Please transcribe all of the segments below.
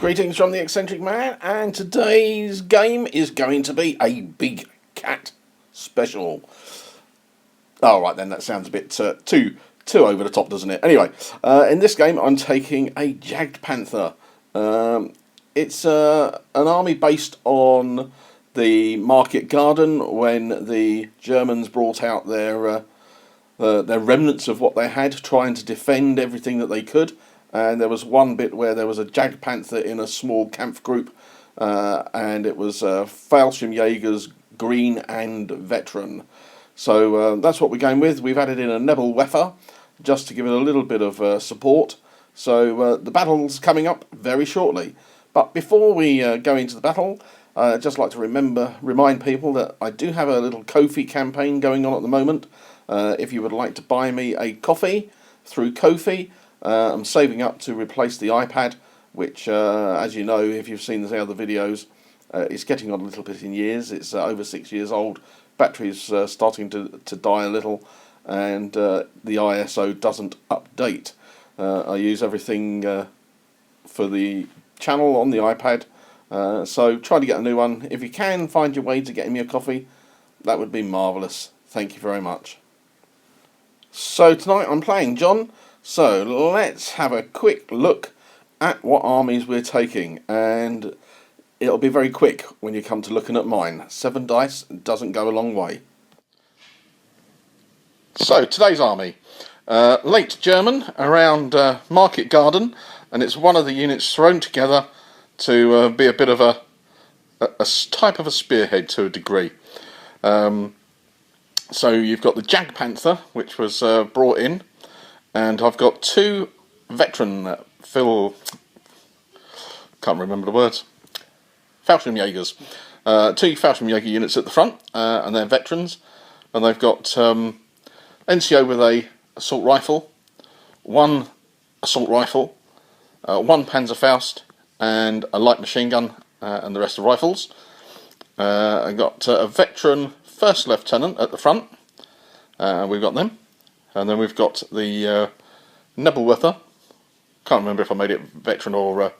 Greetings from the Eccentric Man, and today's game is going to be a big cat special. Oh, right then, that sounds a bit too over the top, doesn't it? Anyway, in this game I'm taking a Jagged Panther. It's an army based on the market garden when the Germans brought out their remnants of what they had, trying to defend everything that they could. And there was one bit where there was a Jagged Panther in a small camp group, and it was Fallschirmjägers, Green and Veteran. So that's what we're going with. We've added in a Nebelwerfer just to give it a little bit of support. So the battle's coming up very shortly. But before we go into the battle, I'd just like to remind people that I do have a little Ko-fi campaign going on at the moment. If you would like to buy me a coffee through Ko-fi, I'm saving up to replace the iPad, which, as you know, if you've seen the other videos, it's getting on a little bit in years. It's over 6 years old. Battery's starting to die a little, and the ISO doesn't update. I use everything for the channel on the iPad, so try to get a new one. If you can find your way to getting me a coffee, that would be marvellous. Thank you very much. So tonight I'm playing John. So let's have a quick look at what armies we're taking, and it'll be very quick when you come to looking at mine. 7 dice doesn't go a long way. So today's army, late German around Market Garden, and it's one of the units thrown together to be a bit of a type of a spearhead to a degree. So you've got the Jag Panther, which was brought in. And I've got 2 veteran can't remember the words, Fallschirmjägers. 2 Fallschirmjäger units at the front, and they're veterans. And they've got NCO with a assault rifle, 1 assault rifle, 1 Panzerfaust, and a light machine gun, and the rest are rifles. I've got a veteran first lieutenant at the front. We've got them. And then we've got the Nebelwerfer. Can't remember if I made it veteran or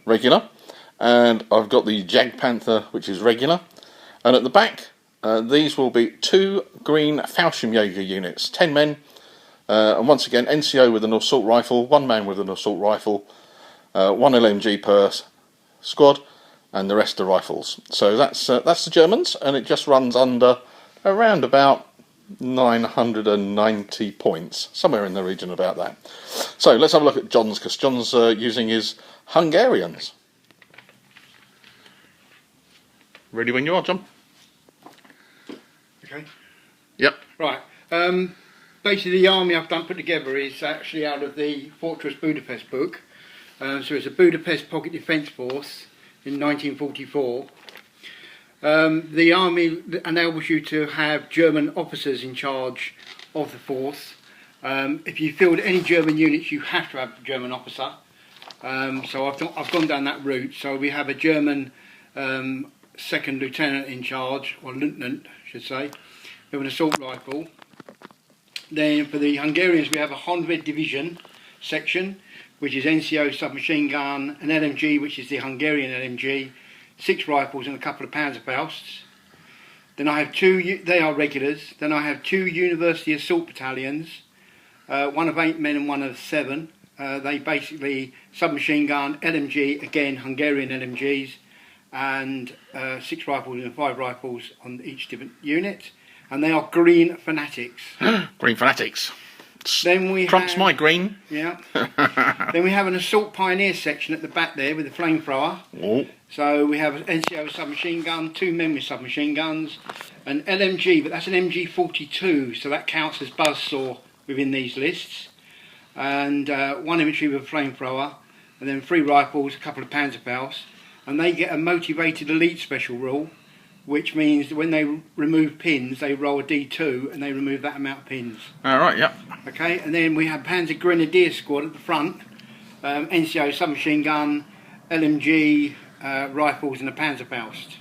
regular. And I've got the Jag Panther, which is regular. And at the back, these will be 2 green Fallschirmjäger units, 10 men. And once again, NCO with an assault rifle, 1 man with an assault rifle, 1 LMG per squad, and the rest are rifles. So that's the Germans, and it just runs under around about 990 points, somewhere in the region about that. So let's have a look at John's, because John's using his Hungarians. Ready when you are, John? Okay. Yep. Right. Basically, the army I've put together is actually out of the Fortress Budapest book. So it's a Budapest Pocket Defence Force in 1944. The army enables you to have German officers in charge of the force. If you field any German units, you have to have a German officer. So I've gone down that route. So we have a German second lieutenant in charge, or lieutenant, I should say, with an assault rifle. Then for the Hungarians, we have a Honved division section, which is NCO submachine gun, an LMG, which is the Hungarian LMG, 6 rifles and a couple of Panzerfausts. Then I have 2, they are regulars. Then I have 2 University Assault Battalions, 1 of 8 men and 1 of 7. They basically submachine gun, LMG, again Hungarian LMGs, and 6 rifles and 5 rifles on each different unit. And they are Green Fanatics. Green Fanatics. Then we Trumps have, my green. Yeah. Then we have an Assault Pioneer section at the back there with a flamethrower. Oh. So we have an NCO submachine gun, 2 men with submachine guns, an LMG, but that's an MG42, so that counts as buzzsaw within these lists, and 1 infantry with a flamethrower, and then 3 rifles, a couple of Panzerfausts, and they get a motivated elite special rule, which means that when they remove pins, they roll a D2 and they remove that amount of pins. Alright, yep. Okay, and then we have Panzer Grenadier Squad at the front, NCO submachine gun, LMG, rifles and a Panzerfaust.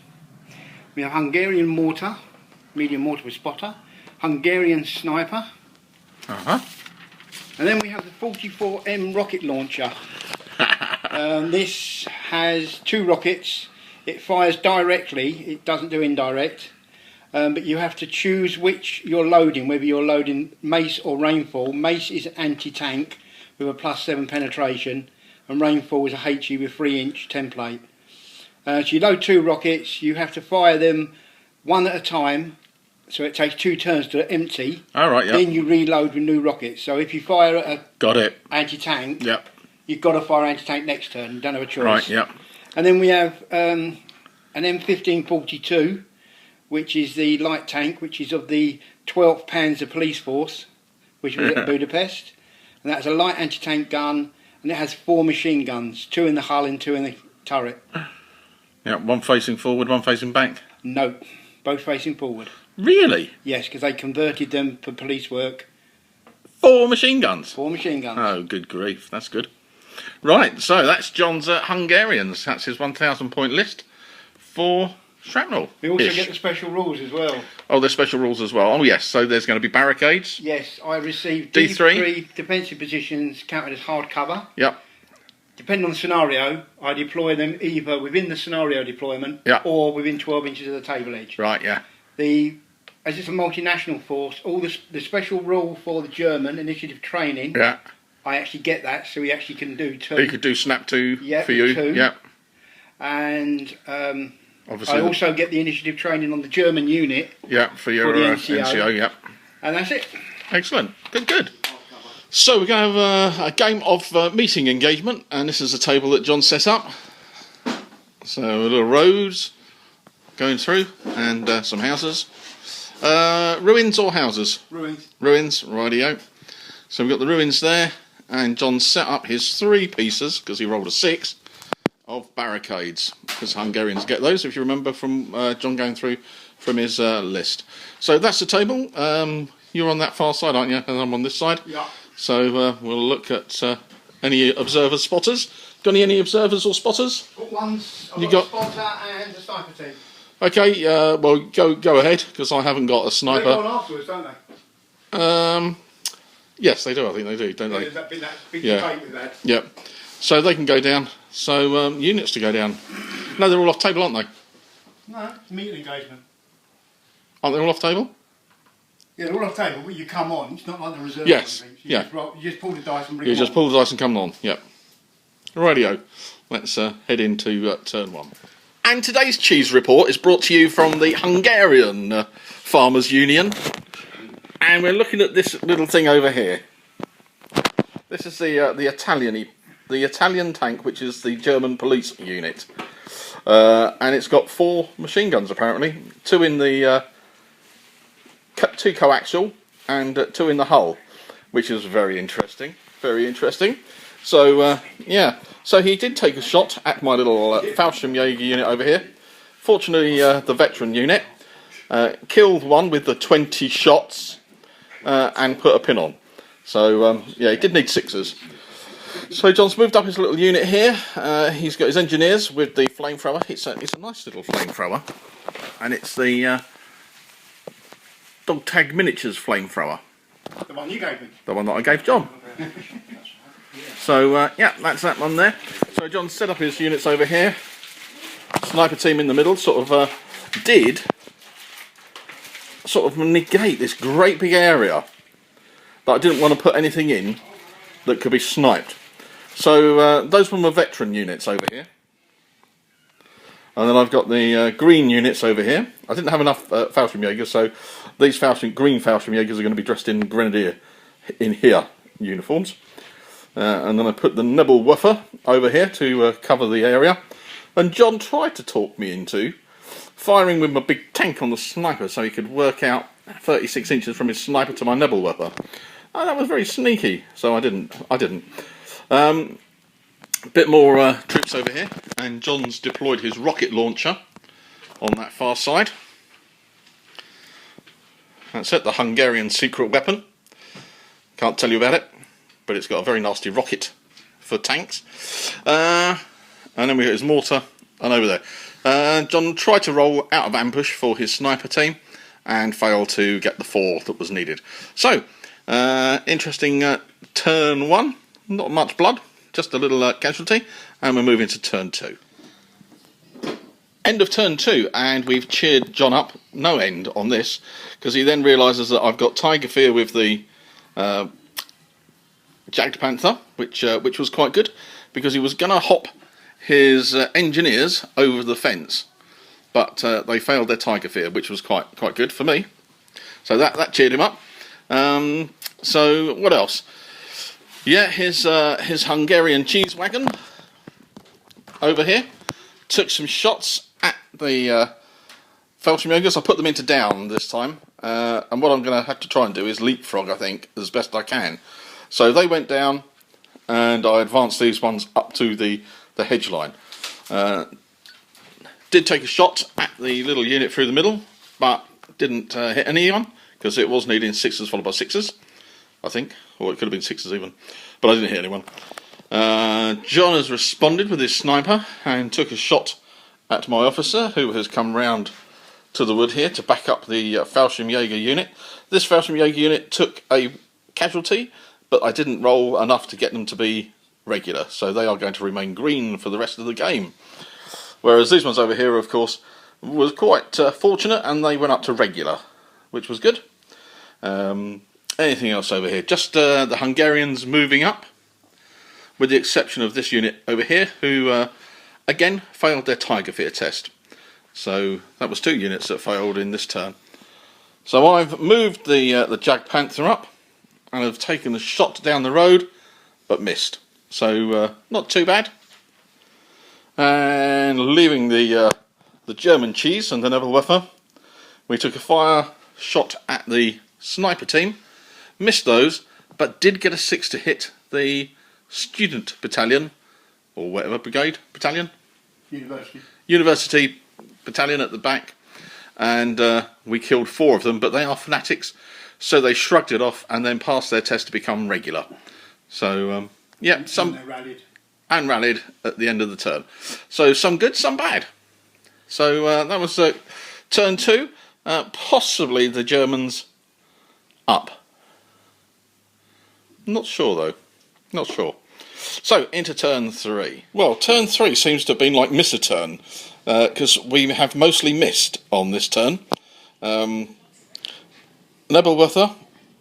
We have Hungarian mortar, medium mortar with spotter, Hungarian sniper, and then we have the 44M rocket launcher. This has 2 rockets. It fires directly, it doesn't do indirect. But you have to choose which you're loading, whether you're loading mace or rainfall. Mace is anti-tank with a +7 penetration, and rainfall is a HE with 3-inch template. So you load 2 rockets, you have to fire them one at a time, so it takes 2 turns to empty. All right, yeah. Then you reload with new rockets. So if you fire at a Got it. anti-tank, Yep. you've got to fire anti-tank next turn, you don't have a choice. Right, yep. And then we have an M1542, which is the light tank, which is of the 12th Panzer Police Force, which was at Budapest. And that's a light anti-tank gun, and it has 4 machine guns, 2 in the hull and 2 in the turret. Yeah, one facing forward, one facing back. No, both facing forward. Really? Yes, because they converted them for police work. 4 machine guns? 4 machine guns. Oh, good grief, that's good. Right, so that's John's Hungarians. That's his 1,000 point list for Shrapnel. We also get the special rules as well. Oh, there's special rules as well. Oh, yes, so there's going to be barricades. Yes, I received D3. D3 defensive positions counted as hard cover. Yep. Depending on the scenario, I deploy them either within the scenario deployment or within 12 inches of the table edge. Right, yeah. As it's a multinational force, all the special rule for the German initiative training, Yeah. I actually get that, so we actually can do 2. You could do Snap 2 Yep, for you. 2. Yep. And Obviously, I also get the initiative training on the German unit. Yeah, for your for the NCO. NCO, yep. And that's it. Excellent. Good, good. So we're going to have a game of meeting engagement, and this is a table that John set up. So little roads going through, and some houses. Ruins or houses? Ruins. Ruins, rightio. So we've got the ruins there, and John set up his 3 pieces, because he rolled a 6, of barricades, because Hungarians get those, if you remember from John going through from his list. So that's the table. You're on that far side, aren't you? And I'm on this side. Yeah. So we'll look at any observers, spotters. Got any observers or spotters? Got ones. I've You got got- a spotter and a sniper team. Okay, well, go ahead, because I haven't got a They go sniper. on afterwards, don't they? Yes, they do. I think they do, don't they? There's that big Yeah. debate with that. Yep. So they can go down. So units to go down. No, they're all off table, aren't they? No, it's meeting engagement. Aren't they all off table? Yeah, they're all off table, but you come on. It's not like the reserve. Yes, Things. yeah. You just pull the dice and bring You them just on. pull the dice and come on. Yep. Radio. Let's head into turn 1. And today's cheese report is brought to you from the Hungarian Farmers Union. And we're looking at this little thing over here. This is the Italian tank, which is the German police unit. And it's got 4 machine guns apparently. 2 in the 2 coaxial and 2 in the hull, which is very interesting. Very interesting. So yeah, so he did take a shot at my little Fallschirmjäger unit over here. Fortunately, the veteran unit killed one with the 20 shots and put a pin on. So yeah, he did need 6s. So John's moved up his little unit here. He's got his engineers with the flamethrower. It's a nice little flamethrower, and it's the Dog Tag Miniatures flamethrower. The one you gave me. The one that I gave John. So yeah, that's that one there. So John set up his units over here. Sniper team in the middle sort of did sort of negate this great big area that I didn't want to put anything in that could be sniped. So those were my veteran units over here. And then I've got the green units over here. I didn't have enough Fallschirmjägers, so these green Fallschirmjägers are going to be dressed in Grenadier in here uniforms. And then I put the Nebelwerfer over here to cover the area. And John tried to talk me into firing with my big tank on the sniper so he could work out 36 inches from his sniper to my Nebelwerfer. Oh, that was very sneaky, so I didn't. A bit more troops over here, and John's deployed his rocket launcher on that far side. That's it, the Hungarian secret weapon. Can't tell you about it, but it's got a very nasty rocket for tanks. And then we got his mortar, and over there. John tried to roll out of ambush for his sniper team, and failed to get the 4 that was needed. So, interesting turn 1. Not much blood, just a little casualty, and we're moving to turn 2. End of turn 2, and we've cheered John up no end on this, because he then realises that I've got Tiger Fear with the Jagged Panther, which was quite good, because he was going to hop his engineers over the fence, but they failed their Tiger Fear, which was quite good for me. So that cheered him up. So what else? Yeah, his Hungarian cheese wagon over here took some shots at the Fallschirmjägers. I put them into down this time, and what I'm going to have to try and do is leapfrog, I think, as best I can. So they went down, and I advanced these ones up to the hedge line. Did take a shot at the little unit through the middle, but didn't hit anyone, because it was needing 6s followed by 6s, I think, or it could have been 6s even, but I didn't hit anyone. John has responded with his sniper and took a shot at my officer, who has come round to the wood here to back up the Fallschirmjäger unit. This Fallschirmjäger unit took a casualty, but I didn't roll enough to get them to be regular, so they are going to remain green for the rest of the game. Whereas these ones over here, of course, was quite fortunate, and they went up to regular, which was good. Anything else over here? Just the Hungarians moving up, with the exception of this unit over here, who again failed their Tiger Fear test. So that was 2 units that failed in this turn. So I've moved the Jag Panther up, and have taken the shot down the road, but missed. So not too bad. And leaving the German cheese and the Nebelwerfer, we took a fire shot at the sniper team, missed those, but did get a 6 to hit the student battalion, or whatever battalion? University battalion at the back, and we killed 4 of them, but they are fanatics, so they shrugged it off and then passed their test to become regular. So yeah, and rallied at the end of the turn. So some good, some bad. So that was turn 2. Possibly the Germans up. Not sure though. Not sure. So into turn 3. Well, turn 3 seems to have been like miss a turn, because we have mostly missed on this turn. Nebelwerfer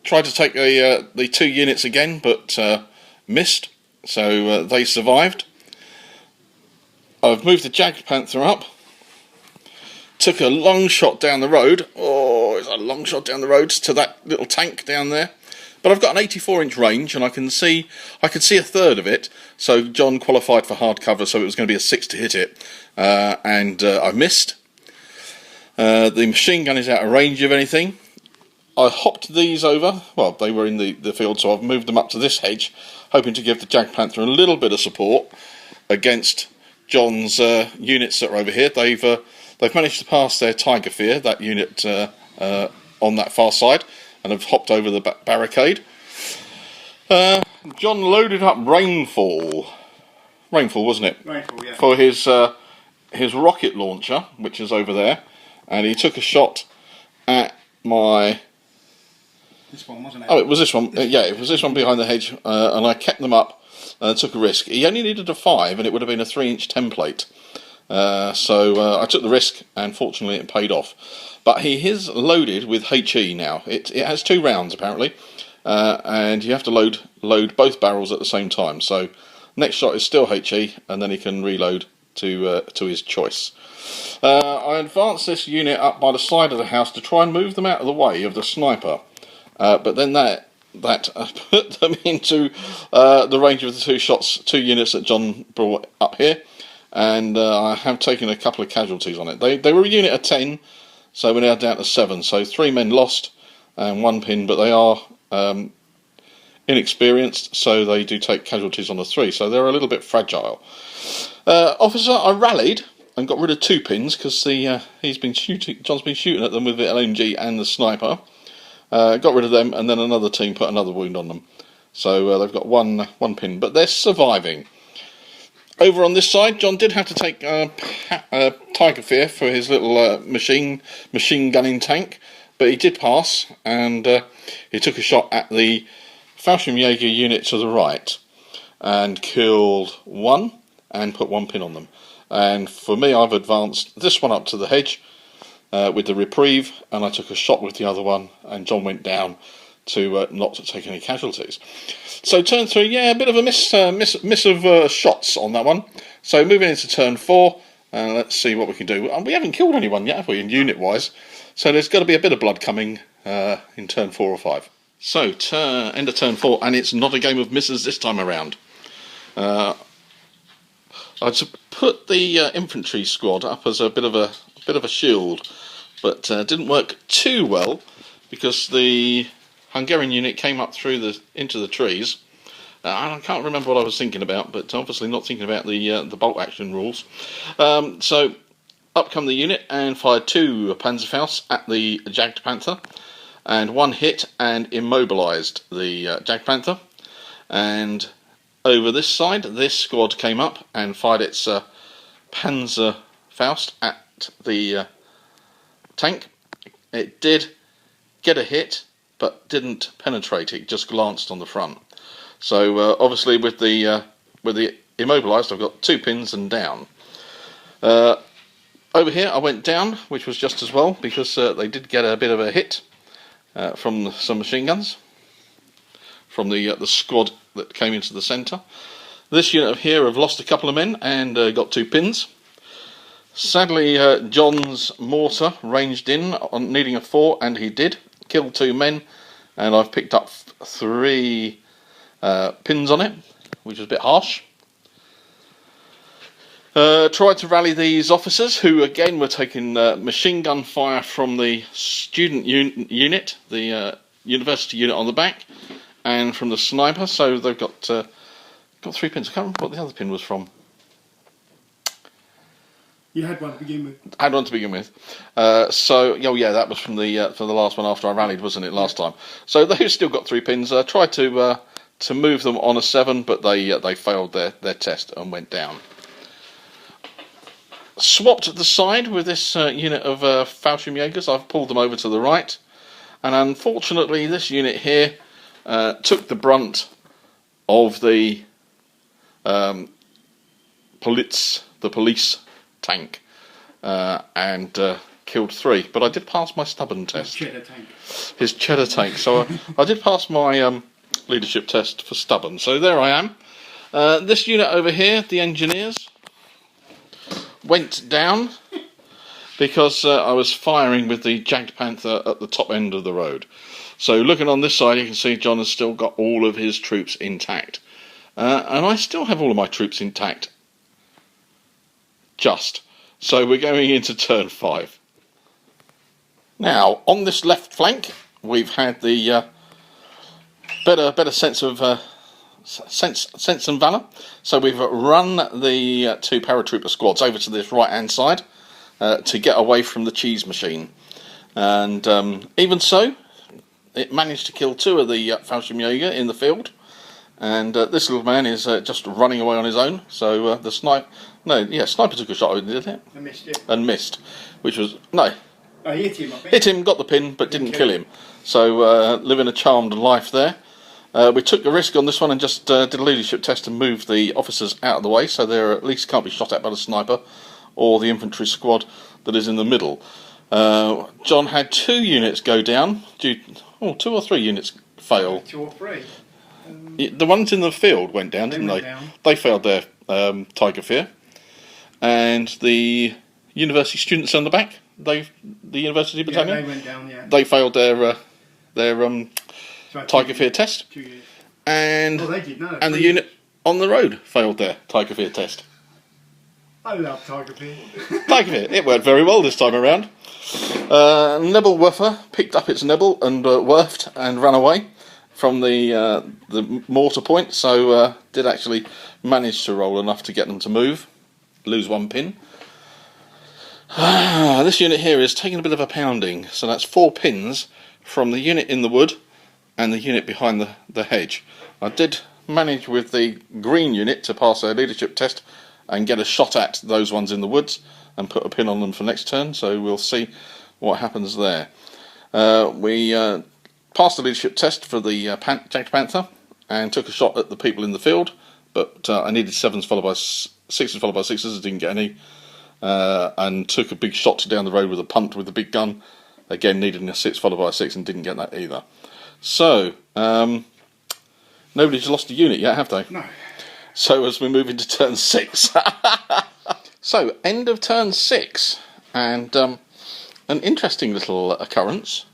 tried to take the 2 units again, but missed, so they survived. I've moved the Jagged Panther up, took a long shot down the road. Oh, it's a long shot down the road to that little tank down there. But I've got an 84-inch range, and I could see a third of it. So John qualified for hard cover, so it was going to be a 6 to hit it, and I missed. The machine gun is out of range of anything. I hopped these over. Well, they were in the field, so I've moved them up to this hedge, hoping to give the Jag Panther a little bit of support against John's units that are over here. They've managed to pass their Tiger Fear, that unit on that far side, and have hopped over the barricade. John loaded up Rainfall, wasn't it? Rainfall, yeah. For his rocket launcher, which is over there, and he took a shot at my... This one, wasn't it? Oh, it was this one. Yeah, it was this one behind the hedge, and I kept them up and took a risk. He only needed a 5, and it would have been a 3-inch template. So I took the risk, and fortunately it paid off. But he is loaded with HE now. It has 2 rounds apparently, and you have to load both barrels at the same time. So next shot is still HE, and then he can reload to his choice. I advanced this unit up by the side of the house to try and move them out of the way of the sniper. But then that put them into the range of the 2 units that John brought up here, and I have taken a couple of casualties on it. They were a unit of 10, so we're now down to 7. So 3 men lost and 1 pin, but they are inexperienced, so they do take casualties on the 3. So they're a little bit fragile. Officer, I rallied and got rid of 2 pins because John's been shooting at them with the LMG and the sniper. Got rid of them, and then another team put another wound on them. So they've got one pin, but they're surviving. Over on this side, John did have to take Tiger Fear for his little machine gunning tank, but he did pass, and he took a shot at the Fallschirmjäger unit to the right. and killed one and put one pin on them. And for me, I've advanced this one up to the hedge with the reprieve, and I took a shot with the other one, and John went down to not to take any casualties. So turn 3, yeah, a bit of a miss of shots on that one. So moving into turn 4, let's see what we can do. And we haven't killed anyone yet, have we, in unit-wise? So there's got to be a bit of blood coming in turn 4 or 5. So end of turn 4, and it's not a game of misses this time around. I put the infantry squad up as a bit of a shield, but didn't work too well because the Hungarian unit came up into the trees. I can't remember what I was thinking about, but obviously not thinking about the bolt action rules. So up come the unit and fired 2 Panzerfausts at the Jagdpanther, and one hit and immobilised the Jagdpanther. And over this side, this squad came up and fired its Panzerfaust at the tank. It did get a hit, but didn't penetrate. It just glanced on the front. So obviously with the immobilised, I've got 2 pins and down. Over here I went down, which was just as well, because they did get a bit of a hit from some machine guns from the squad that came into the centre. This unit here have lost a couple of men and got 2 pins. Sadly, John's mortar ranged in on needing a 4, and he did. Killed 2 men, and I've picked up 3 pins on it, which is a bit harsh. Tried to rally these officers, who again were taking machine gun fire from the student unit, the university unit on the back, and from the sniper. So they've got 3 pins. I can't remember what the other pin was from. You had one to begin with. I had one to begin with. So, oh yeah, that was from the last one after I rallied, wasn't it, last time? So they've still got 3 pins. Tried to move them on a 7, but they failed their test and went down. Swapped the side with this unit of Fallschirmjägers. I've pulled them over to the right, and unfortunately this unit here took the brunt of the police tank and killed 3. But I did pass my stubborn test. His cheddar tank. So I did pass my leadership test for stubborn. So there I am. This unit over here, the engineers, went down because I was firing with the Jagdpanther at the top end of the road. So looking on this side, you can see John has still got all of his troops intact. And I still have all of my troops intact. Just. So we're going into turn 5. Now, on this left flank, we've had the better sense of sense and valour. So we've run the 2 paratrooper squads over to this right hand side to get away from the cheese machine. And even so, it managed to kill 2 of the Fallschirmjäger in the field. And this little man is just running away on his own. So the sniper took a shot at him, didn't it? And missed it. And missed, which was no. Oh, he hit him. I think. Hit him, got the pin, but didn't kill him. So living a charmed life there. We took a risk on this one and just did a leadership test and moved the officers out of the way, so they at least can't be shot at by the sniper or the infantry squad that is in the middle. John had 2 units go down. 2 or 3 units fail. 2 or 3. The ones in the field went down, didn't they? They failed their Tiger Fear. And the university students on the back, the university battalion, yeah, they went down. Yeah, they failed their Tiger Fear test. And they did, no, and the unit on the road failed their Tiger Fear test. I love Tiger Fear. Tiger Fear, it worked very well this time around. Nebelwerfer picked up its Nebel and werfed and ran away from the mortar point, so did actually manage to roll enough to get them to move, lose 1 pin. This unit here is taking a bit of a pounding, so that's 4 pins from the unit in the wood and the unit behind the hedge. I did manage with the green unit to pass a leadership test and get a shot at those ones in the woods and put a pin on them for next turn, so we'll see what happens there. We passed the leadership test for the Jagdpanther and took a shot at the people in the field, but I needed 7s followed by 6s followed by 6s. I didn't get any, and took a big shot down the road with a punt with the big gun. Again, needed a 6 followed by a 6 and didn't get that either. So nobody's lost a unit yet, have they? No. So as we move into turn 6. So end of turn 6, and an interesting little occurrence.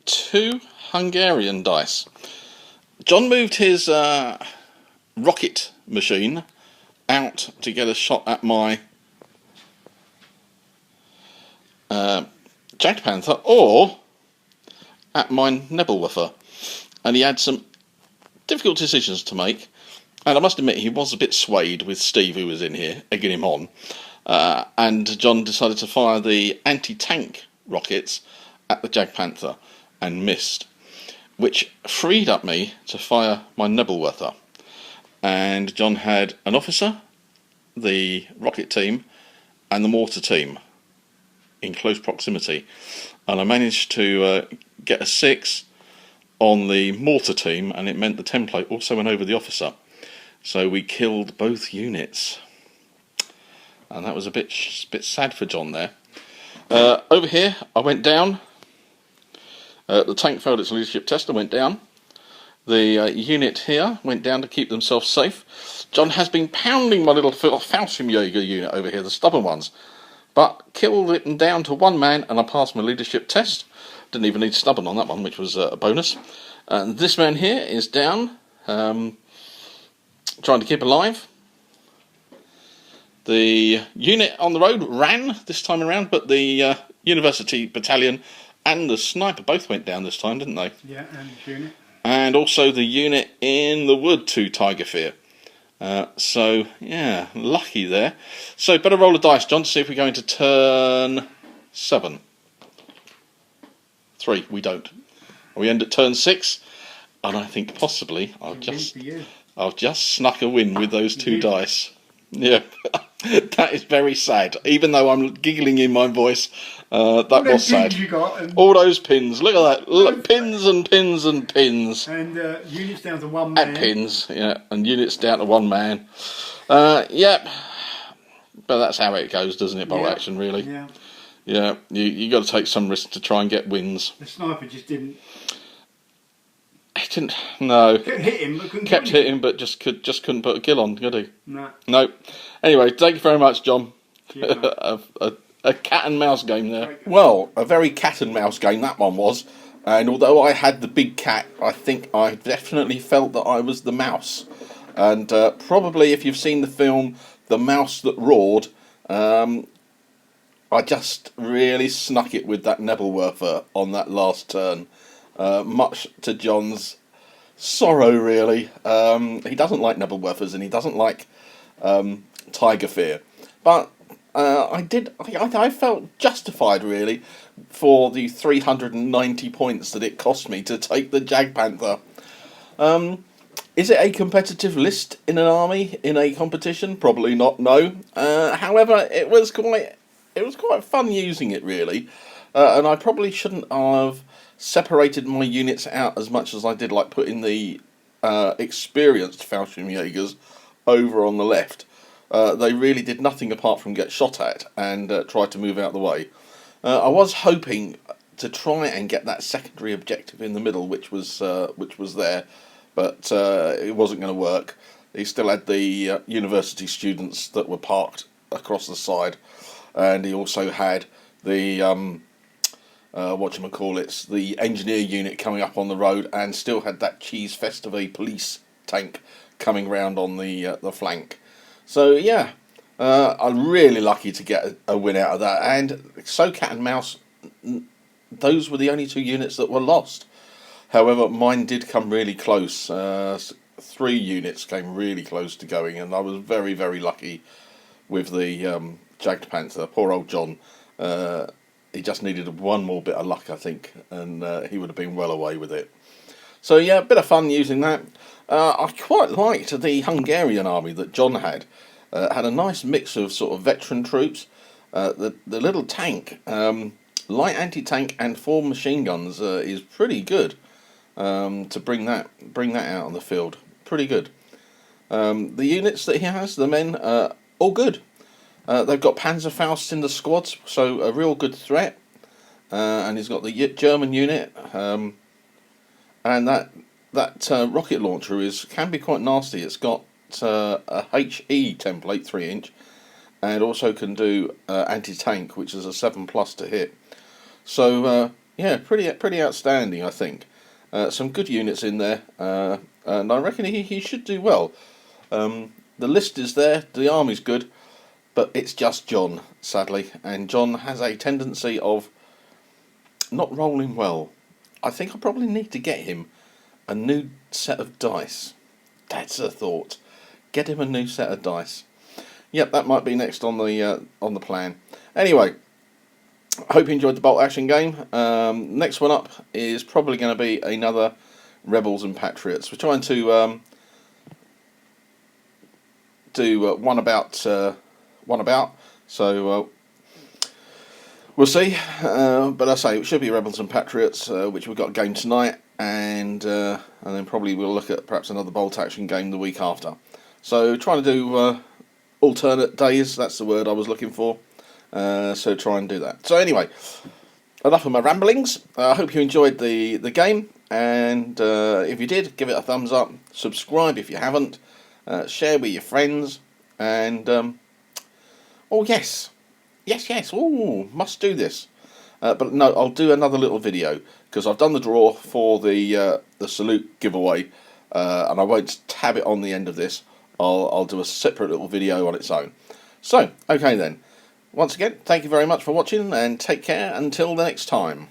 2 Hungarian dice. John moved his rocket machine out to get a shot at my Jack Panther or at my Nebelwerfer, and he had some difficult decisions to make, and I must admit he was a bit swayed with Steve, who was in here egging him on, and John decided to fire the anti-tank rockets at the Jag Panther and missed, which freed up me to fire my Nebelwerfer. And John had an officer, the rocket team and the mortar team in close proximity, and I managed to get a 6 on the mortar team, and it meant the template also went over the officer, so we killed both units, and that was a bit sad for John there. Over here I went down. The tank failed its leadership test and went down. The unit here went down to keep themselves safe. John has been pounding my little Fallschirmjäger unit over here, the stubborn ones, but killed it down to 1 man, and I passed my leadership test. Didn't even need stubborn on that one, which was a bonus. And this man here is down, trying to keep alive. The unit on the road ran this time around, but the university battalion and the sniper both went down this time, didn't they? Yeah, and the unit. And also the unit in the wood to Tiger Fear. So, yeah, lucky there. So, better roll a dice, John, to see if we go into turn 7. 3, we don't. We end at turn 6, and I think possibly I've just snuck a win with those 2 dice. Yeah, that is very sad. Even though I'm giggling in my voice, that was sad. You got all those pins. Look at that. Look, pins and pins and pins. And units down to 1 man. And pins, yeah, and units down to 1 man. Yep. But that's how it goes, doesn't it, bolt action, really? Yeah. Yeah, you got to take some risks to try and get wins. The sniper just didn't. He didn't. No. Kept hitting, but couldn't. Kept hitting, but just couldn't put a kill on, could he? No. No. Anyway, thank you very much, John. Yeah, a cat and mouse game there. Well, a very cat and mouse game that one was. And although I had the big cat, I think I definitely felt that I was the mouse. And probably, if you've seen the film The Mouse That Roared, I just really snuck it with that Nebelwerfer on that last turn. Much to John's sorrow, really. He doesn't like Nebelwerfers and he doesn't like Tiger Fear. But I felt justified, really, for the 390 points that it cost me to take the Jag Panther. Is it a competitive list in an army, in a competition? Probably not, no. However, it was quite fun using it, really. And I probably shouldn't have separated my units out as much as I did, like putting the experienced Fallschirmjägers over on the left. They really did nothing apart from get shot at and try to move out of the way. I was hoping to try and get that secondary objective in the middle, which was there, but it wasn't going to work. He still had the university students that were parked across the side, and he also had the the engineer unit coming up on the road, and still had that Cheese Festive police tank coming round on the flank. So yeah, I'm really lucky to get a win out of that. And so cat and mouse, those were the only 2 units that were lost. However, mine did come really close. 3 units came really close to going, and I was very, very lucky with the Jag Panther. Poor old John. He just needed 1 more bit of luck, I think, and he would have been well away with it. So yeah, a bit of fun using that. I quite liked the Hungarian army that John had. Had a nice mix of sort of veteran troops. The little tank, light anti-tank and 4 machine guns, is pretty good to bring that out on the field. pretty good. The units that he has, the men, all good. They've got Panzerfaust in the squads, so a real good threat. And he's got the German unit, and that rocket launcher can be quite nasty. It's got a HE template, 3-inch, and also can do anti-tank, which is a 7+ to hit. So yeah, pretty outstanding, I think. Some good units in there, and I reckon he should do well. The list is there, the army's good, but it's just John, sadly, and John has a tendency of not rolling well. I think I probably need to get him a new set of dice. That's a thought. Get him a new set of dice. Yep, that might be next on the plan. Anyway, I hope you enjoyed the bolt action game. Next one up is probably going to be another Rebels and Patriots. We're trying to do one about. So we'll see. But I say it should be Rebels and Patriots, which we've got a game tonight, and then probably we'll look at perhaps another bolt action game the week after. So trying to do alternate days. That's the word I was looking for. So try and do that. So anyway, enough of my ramblings. I hope you enjoyed the game, and if you did, give it a thumbs up. Subscribe if you haven't. Share with your friends, and oh yes, oh, must do this. But no, I'll do another little video because I've done the draw for the salute giveaway, and I won't tab it on the end of this. I'll do a separate little video on its own. So okay then. Once again, thank you very much for watching, and take care until the next time.